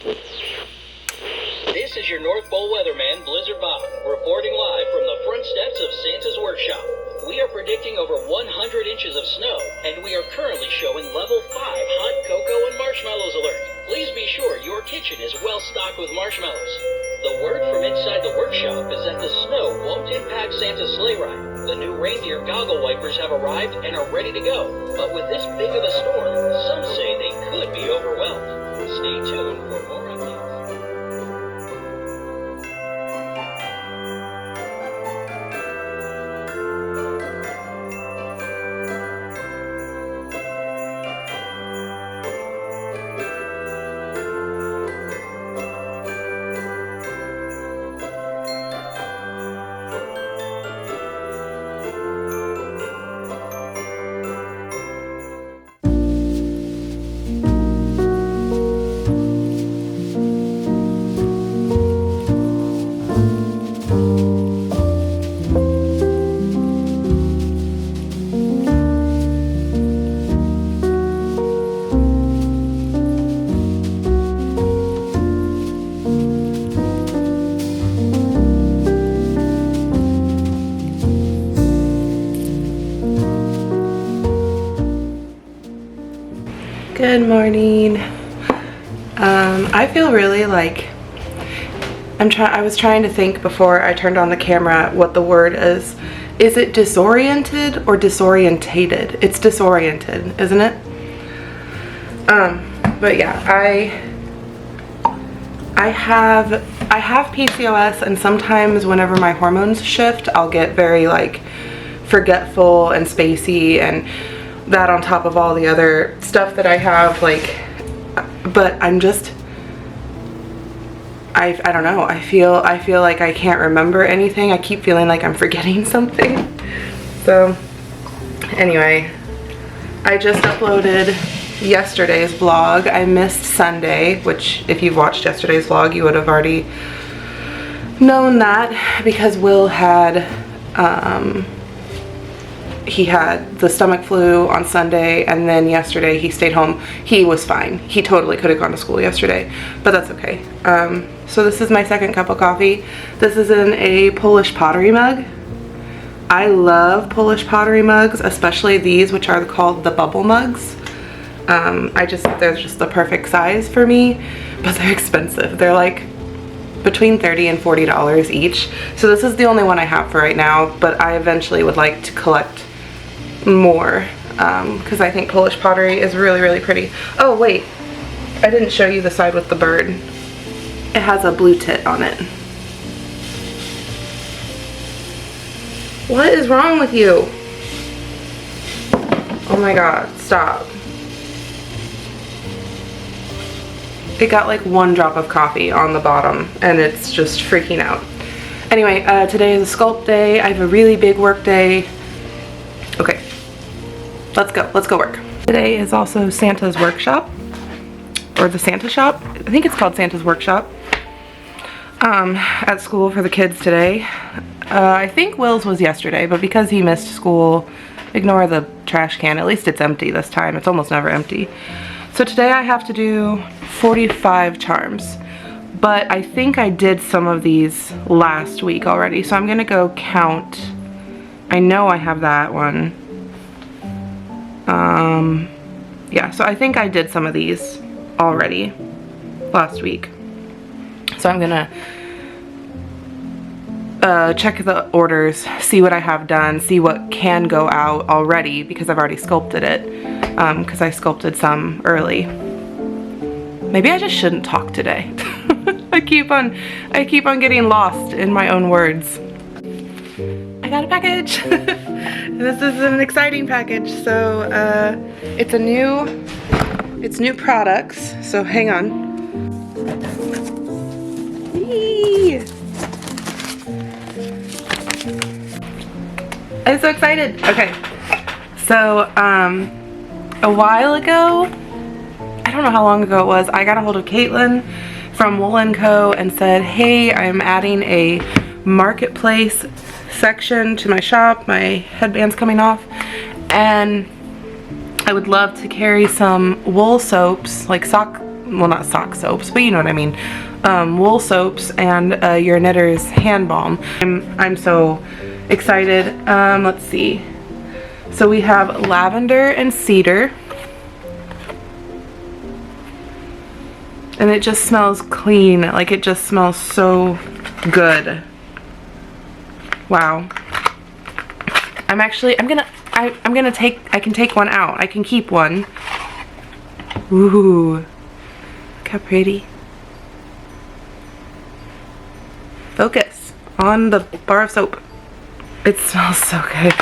This is your North Pole weatherman, Blizzard Bob, reporting live from the front steps of Santa's workshop. We are predicting over 100 inches of snow, and we are currently showing level 5 hot cocoa and marshmallows alert. Please be sure your kitchen is well stocked with marshmallows. The word from inside the workshop is that the snow won't impact Santa's sleigh ride. The new reindeer goggle wipers have arrived and are ready to go. But with this big of a storm, some say they could be overwhelmed. Stay tuned for more updates. Good morning. I feel really like I was trying to think before I turned on the camera what the word is. Is it disoriented or disorientated? It's disoriented, isn't it? But yeah, I have PCOS, and sometimes whenever my hormones shift, I'll get very like forgetful and spacey, and that on top of all the other stuff that I have, like, but I'm just, I don't know, I feel like I can't remember anything. I keep feeling like I'm forgetting something. So anyway, I just uploaded yesterday's vlog. I missed Sunday, which if you've watched yesterday's vlog, you would have already known that, because Will had he had the stomach flu on Sunday, and then yesterday he stayed home. He was fine. He totally could have gone to school yesterday, but that's okay. So this is my second cup of coffee. This is in a Polish pottery mug. I love Polish pottery mugs, especially these, which are called the bubble mugs. They're just the perfect size for me, but they're expensive. They're like between $30 and $40 each. So this is the only one I have for right now, but I eventually would like to collect more, because I think Polish pottery is really, really pretty. Oh wait, I didn't show you the side with the bird. It has a blue tit on it. What is wrong with you? Oh my god, stop. It got like one drop of coffee on the bottom and it's just freaking out. Anyway, today is a sculpt day. I have a really big work day. Okay, let's go work. Today is also Santa's workshop, or the Santa shop. I think it's called Santa's workshop. At school for the kids today. I think Will's was yesterday, but because he missed school, ignore the trash can. At least it's empty this time. It's almost never empty. So today I have to do 45 charms, but I think I did some of these last week already, so I'm gonna go count. I know I have that one. Yeah, so I think I did some of these already last week. So I'm gonna check the orders, see what I have done, see what can go out already, because I've already sculpted it, because I sculpted some early. Maybe I just shouldn't talk today. I keep on getting lost in my own words. I got a package. This is an exciting package. So it's new products. So hang on. Whee! I'm so excited. Okay, so a while ago, I don't know how long ago it was, I got a hold of Caitlin from Woolin Co. and said, hey, I'm adding a marketplace section to my shop. My headband's coming off, and I would love to carry some wool soaps, like sock well, not sock soaps, but you know what I mean, wool soaps, and your knitter's hand balm. I'm so excited. Let's see. So we have lavender and cedar. And it just smells clean. Like, it just smells so good. Wow. I can take one out. I can keep one. Ooh. Look how pretty. Focus on the bar of soap. It smells so good.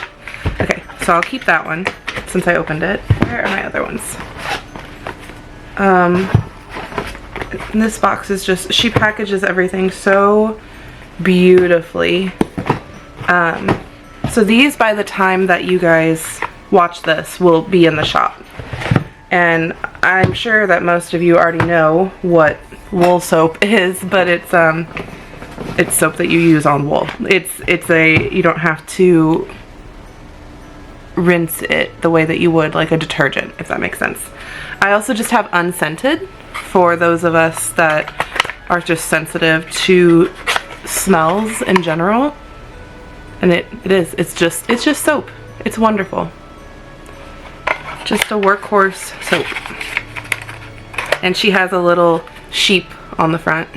Okay, so I'll keep that one since I opened it. Where are my other ones? This box is just, she packages everything so beautifully. So these, by the time that you guys watch this, will be in the shop. And I'm sure that most of you already know what wool soap is, but it's soap that you use on wool. You don't have to rinse it the way that you would like a detergent, if that makes sense. I also just have unscented for those of us that are just sensitive to smells in general. And it's just soap. It's wonderful. Just a workhorse soap. And she has a little sheep on the front.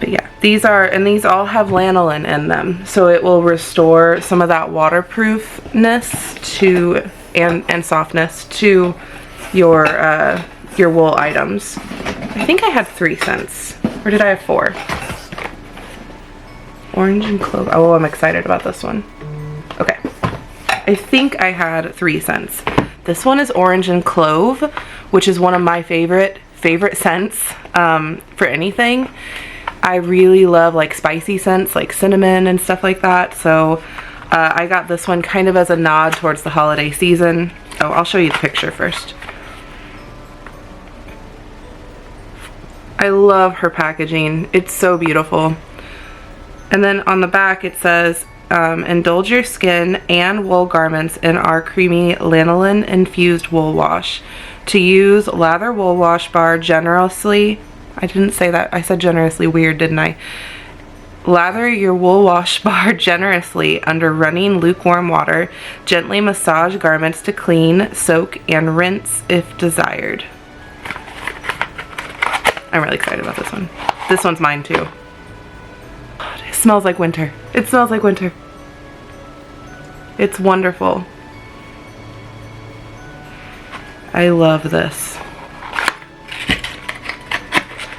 But yeah, these all have lanolin in them, so it will restore some of that waterproofness to and softness to your wool items. I think I had 3 cents, or did I have 4? Orange and clove. Oh, I'm excited about this one. Okay, I think I had 3 cents. This one is orange and clove, which is one of my favorite scents for anything. I really love like spicy scents like cinnamon and stuff like that, so I got this one kind of as a nod towards the holiday season. Oh, I'll show you the picture first. I love her packaging. It's so beautiful. And then on the back it says, indulge your skin and wool garments in our creamy lanolin infused wool wash. To use, lather wool wash bar generously. I didn't say that. I said generously weird, didn't I? Lather your wool wash bar generously under running lukewarm water. Gently massage garments to clean, soak, and rinse if desired. I'm really excited about this one. This one's mine too. God, it smells like winter. It smells like winter. It's wonderful. I love this.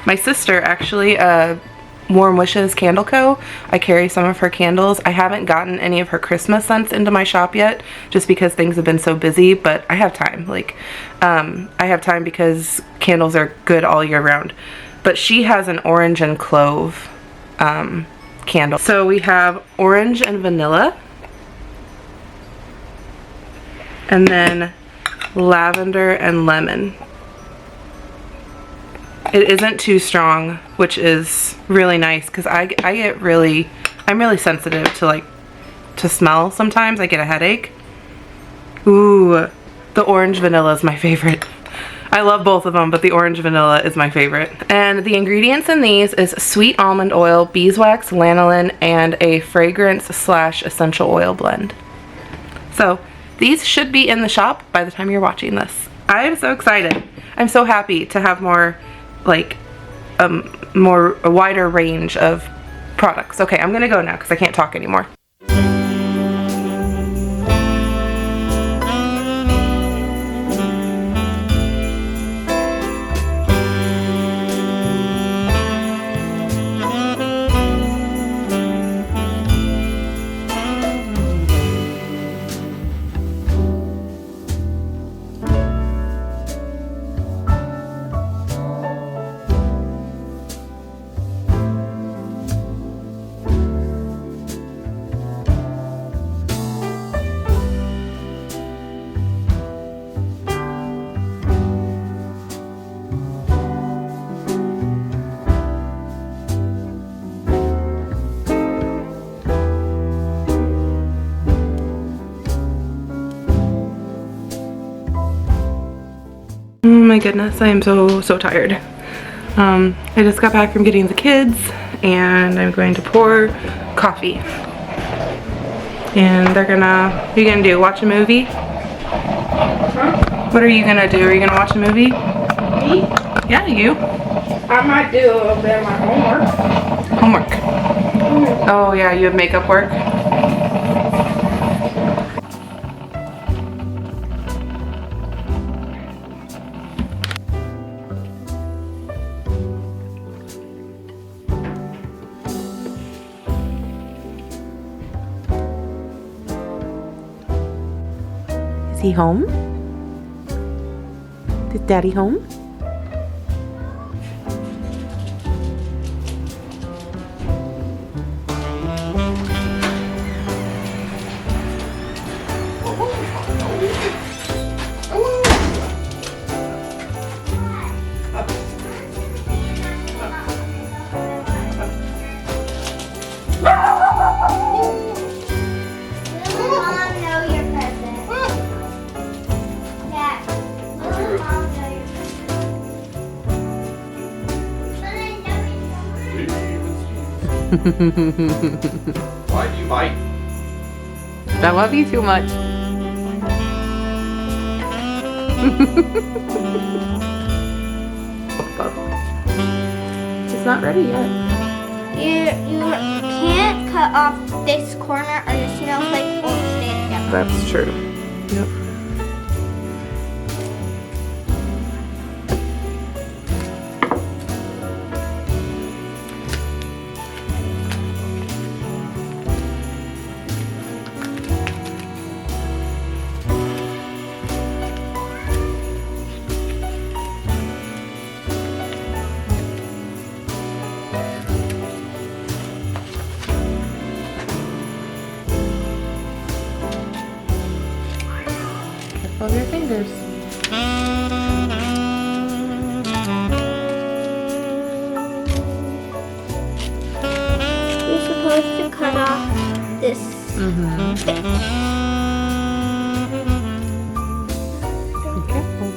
My sister actually, Warm Wishes Candle Co. I carry some of her candles. I haven't gotten any of her Christmas scents into my shop yet, just because things have been so busy, but I have time. Like, I have time because candles are good all year round. But she has an orange and clove candle. So we have orange and vanilla. And then lavender and lemon. It isn't too strong, which is really nice because I'm really sensitive to smell sometimes. I get a headache. Ooh, the orange vanilla is my favorite. I love both of them, but the orange vanilla is my favorite. And the ingredients in these is sweet almond oil, beeswax, lanolin, and a fragrance/essential oil blend. So these should be in the shop by the time you're watching this. I am so excited. I'm so happy to have more, like, a wider range of products. Okay, I'm gonna go now because I can't talk anymore. Oh my goodness, I am so tired. I just got back from getting the kids and I'm going to pour coffee. And they're gonna, what are you gonna do, watch a movie? Huh? What are you gonna do? Are you gonna watch a movie? Me? Yeah, you. I might do a little bit of my homework. Homework. Oh yeah, you have makeup work? Is he home? Is Daddy home? Why do you bite? I love you too much. It's not ready yet. You can't cut off this corner or the snowflake won't stay together. That's true. Yep. Careful of your fingers. You're supposed to cut off this bit. Be careful.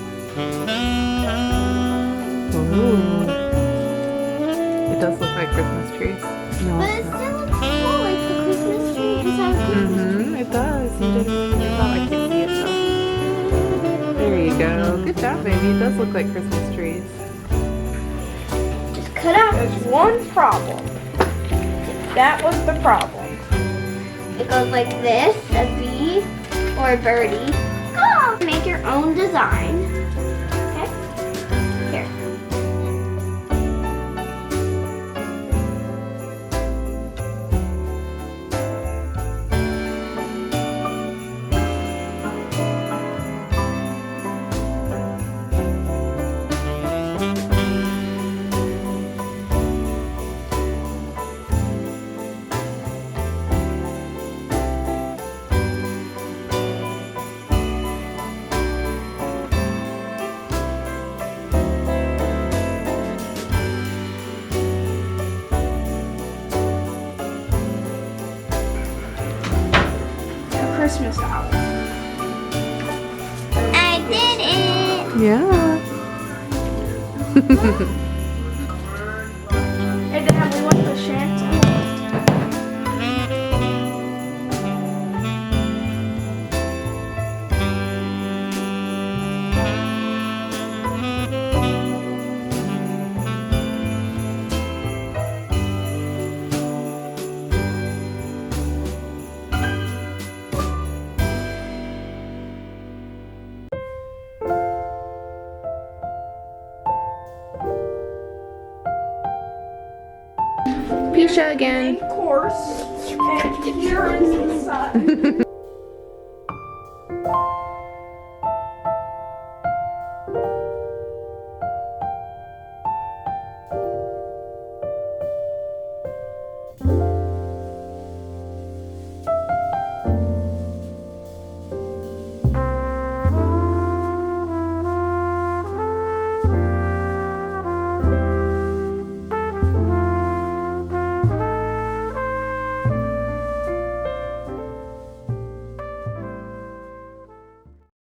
Ooh. It does look like Christmas trees. No, But it's it not. still looks cool, like the Christmas tree inside a Christmas tree. It does. You didn't really get that. I can see it though. There you go. Good job, baby. It does look like Christmas trees. Just cut off. There's one problem. That was the problem. It goes like this, a V or a birdie. Go! Make your own design. Okay? Here. Christmas album. I did it! Yeah. And then we went to Shanty. Pisha again. Main course and appearance inside.